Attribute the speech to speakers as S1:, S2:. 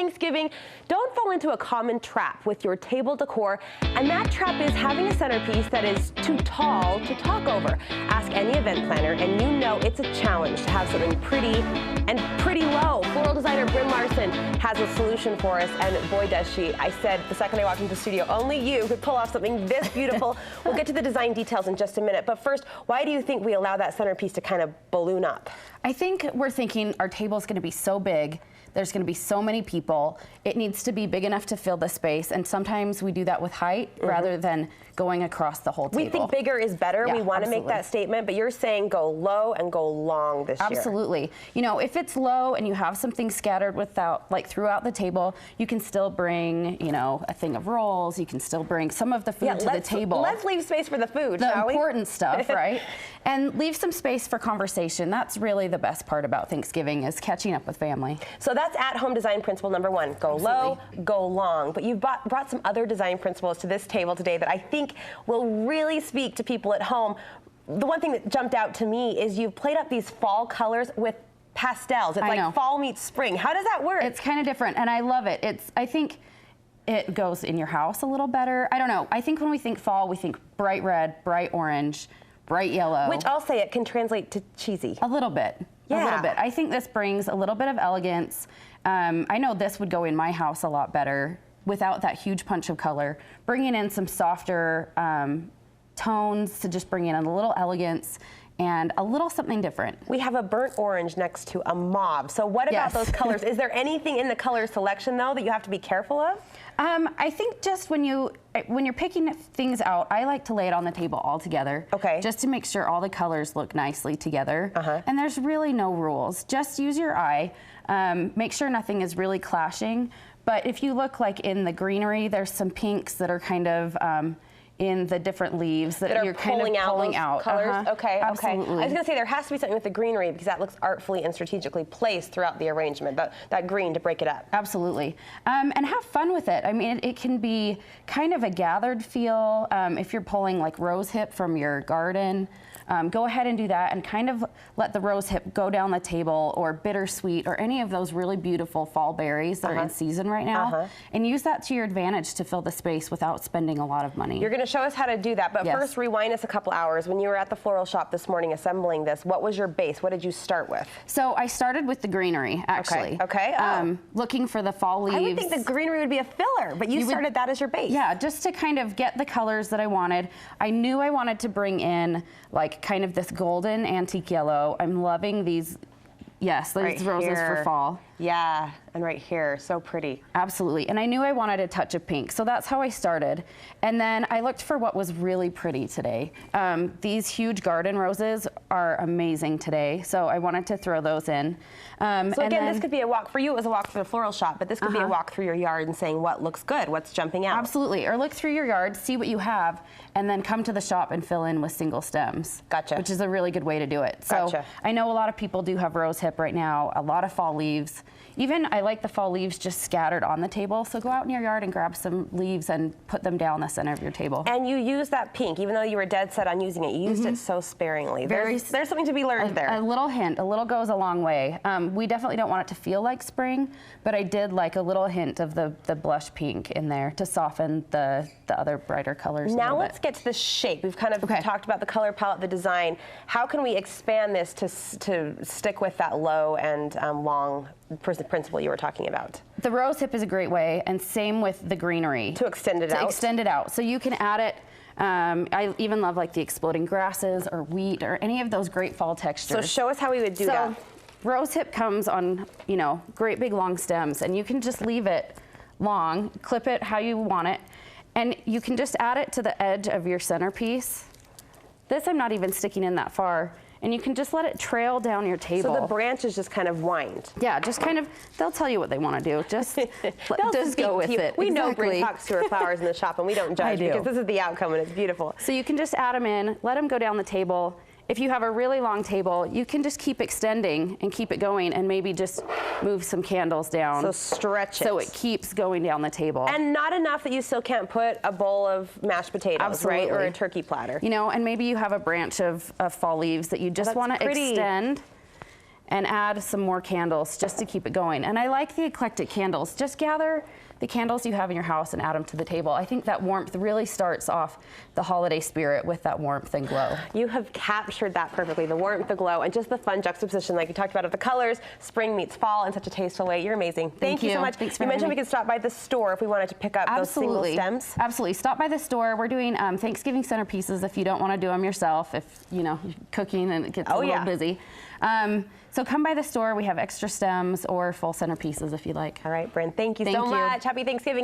S1: Thanksgiving, don't fall into a common trap with your table decor, and that trap is having a centerpiece that is too tall to talk over. Ask any event planner, and you know it's a challenge to have something pretty and pretty low. Floral designer Bryn Larson has a solution for us, and boy does she. I said the second I walked into the studio, only you could pull off something this beautiful. We'll get to the design details in just a minute, but first, why do you think we allow that centerpiece to kind of balloon up?
S2: I think we're thinking our table's going to be so big, there's going to be so many people, it needs to be big enough to fill the space, and sometimes we do that with height rather than going across the whole table.
S1: We think bigger is better.
S2: Yeah,
S1: we want to make that statement, but you're saying go low and go long this year.
S2: Absolutely. You know, if it's low and you have something scattered throughout the table, you can still bring, you know, a thing of rolls, you can still bring some of the food to the table.
S1: Let's leave space for the food, shall we?
S2: The important stuff, right? And leave some space for conversation. That's really the best part about Thanksgiving, is catching up with family.
S1: So that's at-home design principle number one. Go low, go long. But you've brought some other design principles to this table today that I think will really speak to people at home. The one thing that jumped out to me is you've played up these fall colors with pastels. It's like fall meets spring. How does that work?
S2: It's kind of different, and I love it. I think it goes in your house a little better. I don't know. I think when we think fall, we think bright red, bright orange, bright yellow.
S1: Which I'll say it can translate to cheesy.
S2: A little bit. Yeah. A little bit. I think this brings a little bit of elegance. I know this would go in my house a lot better without that huge punch of color. Bringing in some softer tones to just bring in a little elegance and a little something different.
S1: We have a burnt orange next to a mauve. So what about those colors? Is there anything in the color selection, though, that you have to be careful of?
S2: I think just when you're picking things out, I like to lay it on the table all together.
S1: Okay.
S2: Just to make sure all the colors look nicely together. And there's really no rules. Just use your eye. Make sure nothing is really clashing. But if you look like in the greenery, there's some pinks that are kind of in the different leaves that you're kind of pulling out.
S1: Colors? Okay,
S2: absolutely.
S1: I was going to say there has to be something with the greenery because that looks artfully and strategically placed throughout the arrangement, that green to break it up.
S2: Absolutely. And have fun with it. I mean, it can be kind of a gathered feel. If you're pulling like rose hip from your garden, go ahead and do that and kind of let the rose hip go down the table, or bittersweet, or any of those really beautiful fall berries that are in season right now, and use that to your advantage to fill the space without spending a lot of money.
S1: You're going to show us how to do that, but first rewind us a couple hours. When you were at the floral shop this morning assembling this, what was your base? What did you start with?
S2: So I started with the greenery, actually.
S1: Okay.
S2: Looking for the fall leaves.
S1: I would think the greenery would be a filler, but you started that as your base.
S2: Yeah, just to kind of get the colors that I wanted. I knew I wanted to bring in like kind of this golden antique yellow. I'm loving these, these roses for fall.
S1: Yeah, and right here, so pretty.
S2: Absolutely, and I knew I wanted a touch of pink, so that's how I started. And then I looked for what was really pretty today. These huge garden roses are amazing today, so I wanted to throw those in.
S1: So again, this could be a walk, for you it was a walk through the floral shop, but this could be a walk through your yard and saying what looks good, what's jumping out.
S2: Absolutely, or look through your yard, see what you have, and then come to the shop and fill in with single stems.
S1: Gotcha.
S2: Which is a really good way to do it. So I know a lot of people do have rose hip right now, a lot of fall leaves. Even I like the fall leaves just scattered on the table, so go out in your yard and grab some leaves and put them down the center of your table.
S1: And you use that pink, even though you were dead set on using it, you used it so sparingly. There's something to be learned there.
S2: A little hint, a little goes a long way. We definitely don't want it to feel like spring, but I did like a little hint of the blush pink in there to soften the other brighter colors.
S1: Now let's get to the shape. We've kind of talked about the color palette, the design. How can we expand this to stick with that low and long principle you were talking about?
S2: The rose hip is a great way, and same with the greenery.
S1: To extend it out? To
S2: extend it out. So you can add it. I even love like the exploding grasses or wheat or any of those great fall textures.
S1: So show us how we would do that.
S2: Rose hip comes on, you know, great big long stems, and you can just leave it long, clip it how you want it, and you can just add it to the edge of your centerpiece. This I'm not even sticking in that far. And you can just let it trail down your table.
S1: So the branches just kind of wind.
S2: Yeah, just kind of, they'll tell you what they want to do. Just go with it.
S1: We know Bryn talks to her flowers in the shop, and we don't judge because this is the outcome and it's beautiful.
S2: So you can just add them in, let them go down the table. If you have a really long table, you can just keep extending and keep it going, and maybe just move some candles down.
S1: So stretch it.
S2: So it keeps going down the table.
S1: And not enough that you still can't put a bowl of mashed potatoes, right? Or a turkey platter.
S2: You know, and maybe you have a branch of fall leaves that you just want to extend. and add some more candles just to keep it going. And I like the eclectic candles. Just gather the candles you have in your house and add them to the table. I think that warmth really starts off the holiday spirit with that warmth and glow.
S1: You have captured that perfectly, the warmth, the glow, and just the fun juxtaposition like you talked about of the colors, spring meets fall in such a tasteful way. You're amazing. Thank you so much.
S2: Thanks for
S1: you mentioned
S2: having
S1: we
S2: me.
S1: could stop by the store if we wanted to pick up those single stems.
S2: Absolutely. Stop by the store. We're doing Thanksgiving centerpieces if you don't want to do them yourself, if you're cooking and it gets a little busy. So come by the store. We have extra stems or full centerpieces if you like.
S1: All right, Bryn, thank you so much. Happy Thanksgiving.